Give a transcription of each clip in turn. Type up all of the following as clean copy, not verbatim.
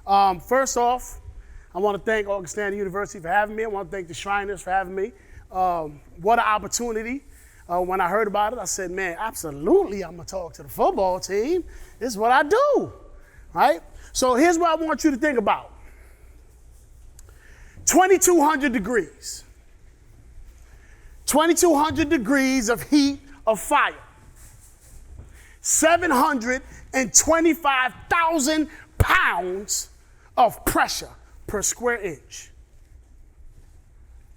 First off, I want to thank Augustana University for having me. I want to thank the Shriners for having me. What an opportunity. When I heard about it, I said, man, absolutely, I'm going to talk to the football team. This is what I do, right? So here's what I want you to think about. 2,200 degrees. 2,200 degrees of heat of fire. 725,000 pounds of pressure per square inch.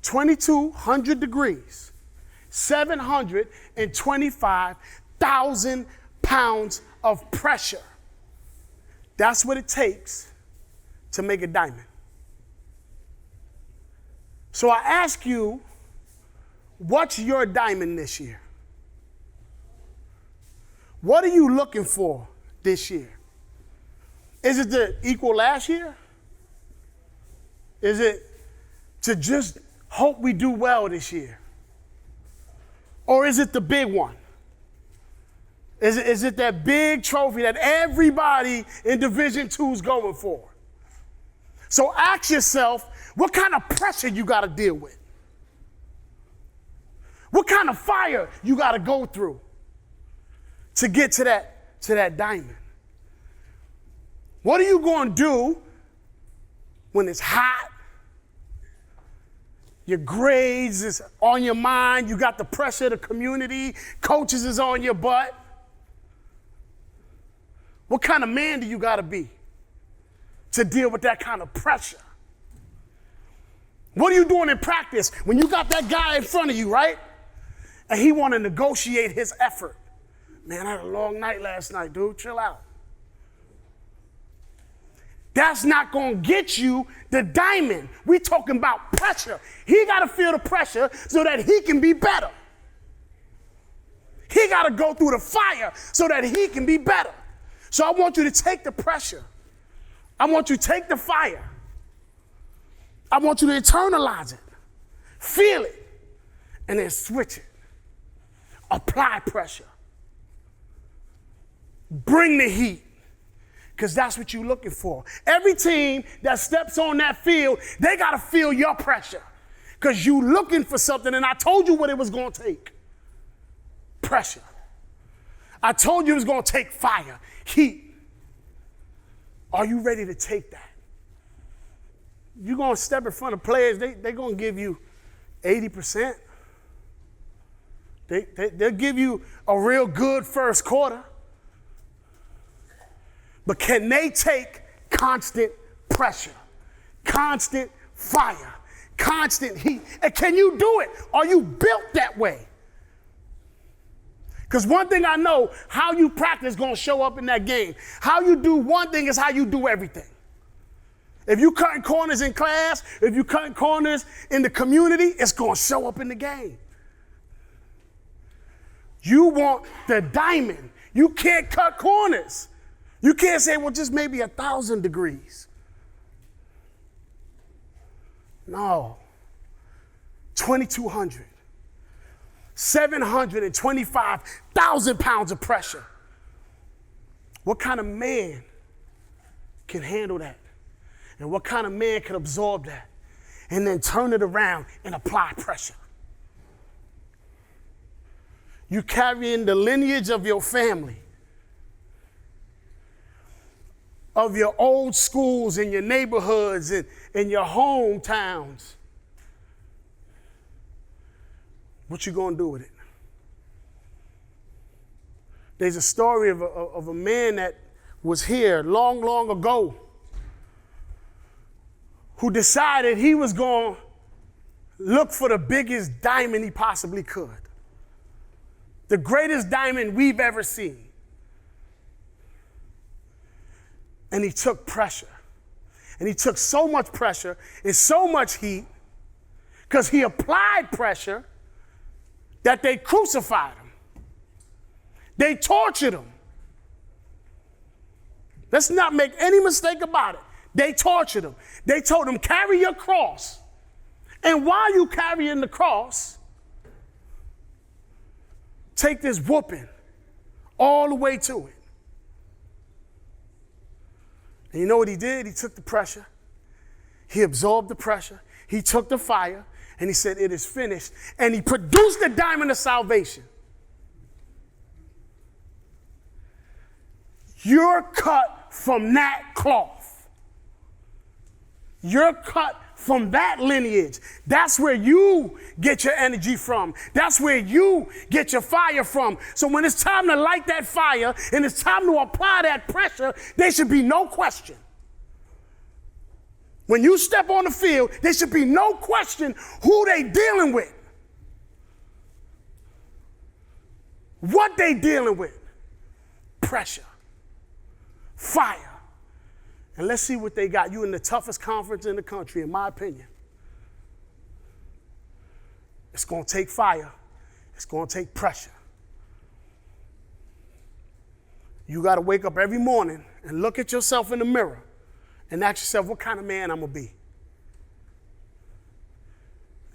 2,200 degrees. 725,000 pounds of pressure. That's what it takes to make a diamond. So I ask you, what's your diamond this year? What are you looking for this year? Is it to equal last year? Is it to just hope we do well this year? Or is it the big one? Is it that big trophy that everybody in Division II is going for? So ask yourself, what kind of pressure you got to deal with? What kind of fire you got to go through to get to that diamond? What are you going to do when it's hot? Your grades is on your mind. You got the pressure of the community. Coaches is on your butt. What kind of man do you got to be to deal with that kind of pressure? What are you doing in practice when you got that guy in front of you, right? And he want to negotiate his effort. Man, I had a long night last night, dude. Chill out. That's not going to get you the diamond. We talking about pressure. He got to feel the pressure so that he can be better. He got to go through the fire so that he can be better. So I want you to take the pressure. I want you to take the fire. I want you to internalize it, feel it, and then switch it. Apply pressure. Bring the heat. Because that's what you're looking for. Every team that steps on that field, they got to feel your pressure. Because you're looking for something, and I told you what it was going to take. Pressure. I told you it was going to take fire, heat. Are you ready to take that? You're going to step in front of players, they're going to give you 80%. They'll give you a real good first quarter. But can they take constant pressure, constant fire, constant heat? And can you do it? Are you built that way? Because one thing I know, how you practice is going to show up in that game. How you do one thing is how you do everything. If you cutting corners in class, if you cutting corners in the community, it's going to show up in the game. You want the diamond. You can't cut corners. You can't say, well, just maybe 1,000 degrees. No. 2,200. 725,000 pounds of pressure. What kind of man can handle that? And what kind of man can absorb that? And then turn it around and apply pressure. You carrying the lineage of your family, of your old schools and your neighborhoods and your hometowns. What you gonna do with it? There's a story of a man that was here long, long ago who decided he was gonna look for the biggest diamond he possibly could. The greatest diamond we've ever seen. And he took pressure. And he took so much pressure and so much heat because he applied pressure that they crucified him. They tortured him. Let's not make any mistake about it. They tortured him. They told him, carry your cross. And while you carrying the cross, take this whooping all the way to it. And you know what he did? He took the pressure. He absorbed the pressure. He took the fire, and he said, it is finished. And he produced the diamond of salvation. You're cut from that cloth. You're cut from that lineage. That's where you get your energy from. That's where you get your fire from. So when it's time to light that fire and it's time to apply that pressure, there should be no question. When you step on the field, there should be no question who they dealing with. What they dealing with. Pressure. Fire. And let's see what they got. You in the toughest conference in the country, in my opinion. It's going to take fire. It's going to take pressure. You got to wake up every morning and look at yourself in the mirror and ask yourself, what kind of man I'm going to be?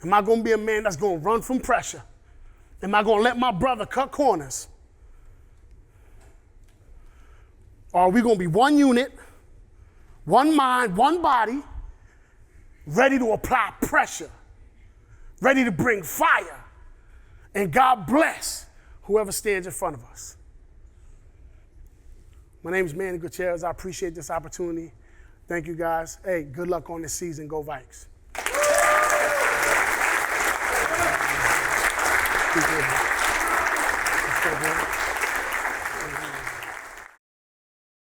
Am I going to be a man that's going to run from pressure? Am I going to let my brother cut corners? Or are we going to be one unit, one mind, one body, ready to apply pressure, ready to bring fire, and God bless whoever stands in front of us? My name is Manny Gutierrez. I appreciate this opportunity. Thank you, guys. Hey, good luck on this season. Go Vikes. Let's go,